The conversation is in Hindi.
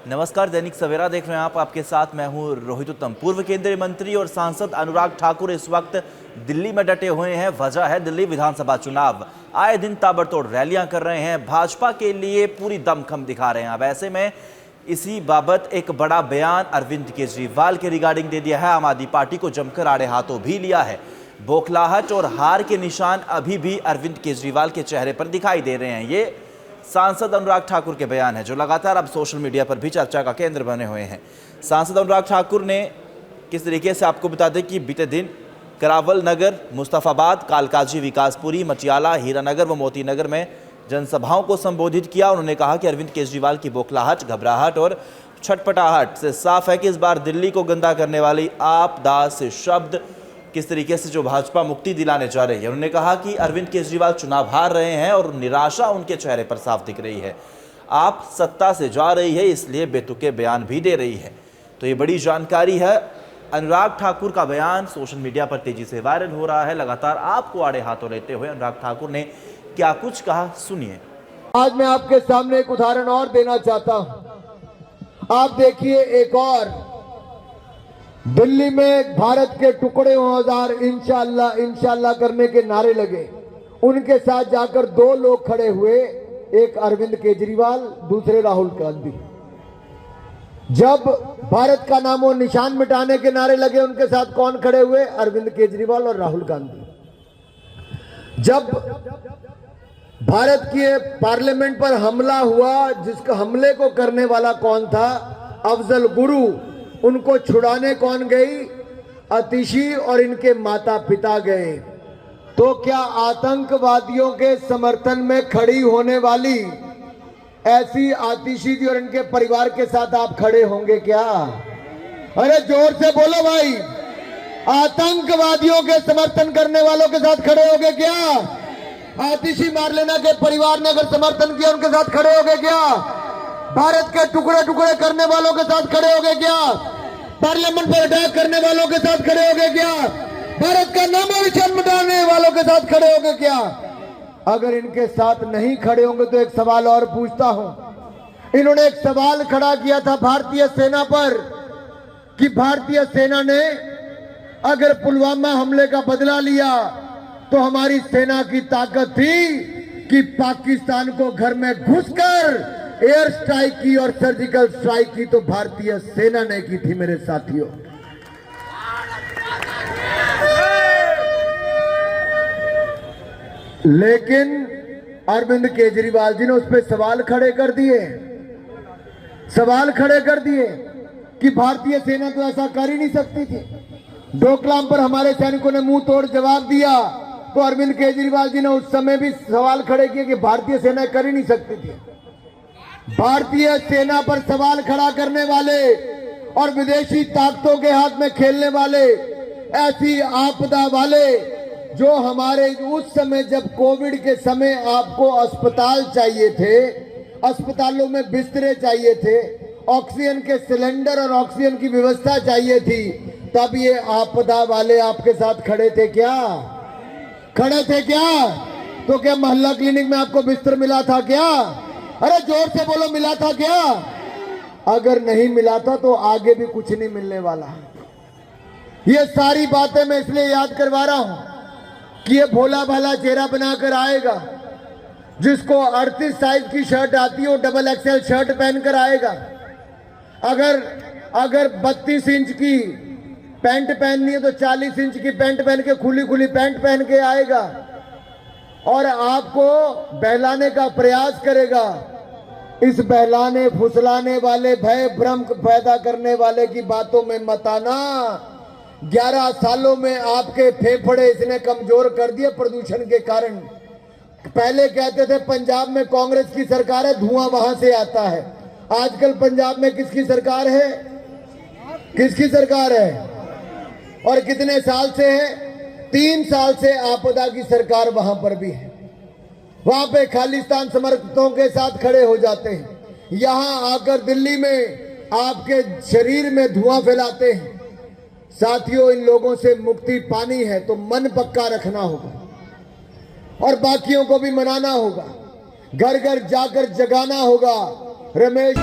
नमस्कार, दैनिक सवेरा देख रहे हैं आप। आपके साथ मैं हूं रोहित उत्तम। पूर्व केंद्रीय मंत्री और सांसद अनुराग ठाकुर इस वक्त दिल्ली में डटे हुए हैं। वजह है दिल्ली विधानसभा चुनाव। आए दिन ताबड़तोड़ रैलियां कर रहे हैं, भाजपा के लिए पूरी दमखम दिखा रहे हैं। अब ऐसे में इसी बाबत एक बड़ा बयान अरविंद केजरीवाल के रिगार्डिंग दे दिया है। आम आदमी पार्टी को जमकर आड़े हाथों भी लिया है। बौखलाहट और हार के निशान अभी भी अरविंद केजरीवाल के चेहरे पर दिखाई दे रहे हैं। ये सांसद अनुराग ठाकुर के बयान है जो लगातार अब सोशल मीडिया पर भी चर्चा का केंद्र बने हुए हैं। सांसद अनुराग ठाकुर ने किस तरीके से, आपको बता दें कि बीते दिन करावल नगर, मुस्तफाबाद, कालकाजी, विकासपुरी, मटियाला, हीरानगर व मोती नगर में जनसभाओं को संबोधित किया। उन्होंने कहा कि अरविंद केजरीवाल की बौखलाहट, घबराहट और छटपटाहट से साफ है कि इस बार दिल्ली को गंदा करने वाली आपदा से शब्द किस तरीके से जो भाजपा मुक्ति दिलाने जा रही है। उन्होंने कहा कि अरविंद केजरीवाल चुनाव हार रहे हैं और निराशा उनके चेहरे पर साफ दिख रही है। आप सत्ता से जा रही है, इसलिए बेतुके बयान भी दे रही है। तो ये बड़ी जानकारी है। अनुराग ठाकुर का बयान सोशल मीडिया पर तेजी से वायरल हो रहा है। लगातार आपको आड़े हाथों लेते हुए अनुराग ठाकुर ने क्या कुछ कहा, सुनिए। आज मैं आपके सामने एक उदाहरण और देना चाहता हूं। आप देखिए, एक और दिल्ली में भारत के टुकड़े हो हजार इंशाअल्लाह इंशाअल्लाह करने के नारे लगे। उनके साथ जाकर दो लोग खड़े हुए, एक अरविंद केजरीवाल, दूसरे राहुल गांधी। जब भारत का नामो निशान मिटाने के नारे लगे, उनके साथ कौन खड़े हुए? अरविंद केजरीवाल और राहुल गांधी। जब भारत के पार्लियामेंट पर हमला हुआ, जिसका हमले को करने वाला कौन था? अफजल गुरु। उनको छुड़ाने कौन गई? आतिशी और इनके माता पिता गए। तो क्या आतंकवादियों के समर्थन में खड़ी होने वाली ऐसी आतिशी जी और इनके परिवार के साथ आप खड़े होंगे क्या? अरे जोर से बोलो भाई। आतंकवादियों के समर्थन करने वालों के साथ खड़े होंगे क्या? आतिशी मारलेना के परिवार ने अगर समर्थन किया, उनके साथ खड़े होंगे क्या? भारत के टुकड़े टुकड़े करने वालों के साथ खड़े होंगे क्या? पार्लियामेंट पर अटैक करने वालों के साथ खड़े होंगे क्या? भारत का नामो निशान मिटाने वालों के साथ खड़े होंगे क्या? अगर इनके साथ नहीं खड़े होंगे तो एक सवाल और पूछता हूं। इन्होंने एक सवाल खड़ा किया था भारतीय सेना पर कि भारतीय सेना ने अगर पुलवामा हमले का बदला लिया तो हमारी सेना की ताकत थी कि पाकिस्तान को घर में घुसकर एयर स्ट्राइक की और सर्जिकल स्ट्राइक की, तो भारतीय सेना ने की थी मेरे साथियों। लेकिन अरविंद केजरीवाल जी ने उस पर सवाल खड़े कर दिए। सवाल खड़े कर दिए कि भारतीय सेना तो ऐसा कर ही नहीं सकती थी। डोकलाम पर हमारे सैनिकों ने मुंह तोड़ जवाब दिया, तो अरविंद केजरीवाल जी ने उस समय भी सवाल खड़े किए कि भारतीय सेना कर ही नहीं सकती थी। भारतीय सेना पर सवाल खड़ा करने वाले और विदेशी ताकतों के हाथ में खेलने वाले, ऐसी आपदा वाले, जो हमारे उस समय जब कोविड के समय आपको अस्पताल चाहिए थे, अस्पतालों में बिस्तरे चाहिए थे, ऑक्सीजन के सिलेंडर और ऑक्सीजन की व्यवस्था चाहिए थी, तब ये आपदा वाले आपके साथ खड़े थे क्या? खड़े थे क्या? तो क्या मोहल्ला क्लिनिक में आपको बिस्तर मिला था क्या? अरे जोर से बोलो, मिला था क्या? अगर नहीं मिला था तो आगे भी कुछ नहीं मिलने वाला। ये सारी बातें मैं इसलिए याद करवा रहा हूं कि ये भोला भाला चेहरा बनाकर आएगा, जिसको 38 साइज की शर्ट आती है वो डबल एक्सएल शर्ट पहनकर आएगा। अगर 32 इंच की पैंट पहननी है तो 40 इंच की पैंट पहन के, खुली खुली पैंट पहन के आएगा और आपको बहलाने का प्रयास करेगा। इस बहलाने फुसलाने वाले, भय भ्रम पैदा करने वाले की बातों में मत आना। 11 सालों में आपके फेफड़े इसने कमजोर कर दिए प्रदूषण के कारण। पहले कहते थे पंजाब में कांग्रेस की सरकार है, धुआं वहां से आता है। आजकल पंजाब में किसकी सरकार है? किसकी सरकार है? और कितने साल से है? 3 साल से आपदा की सरकार वहां पर भी है। वहां पे खालिस्तान समर्थकों के साथ खड़े हो जाते हैं, यहां आकर दिल्ली में आपके शरीर में धुआं फैलाते हैं। साथियों, इन लोगों से मुक्ति पानी है तो मन पक्का रखना होगा और बाकियों को भी मनाना होगा, घर घर जाकर जगाना होगा। रमेश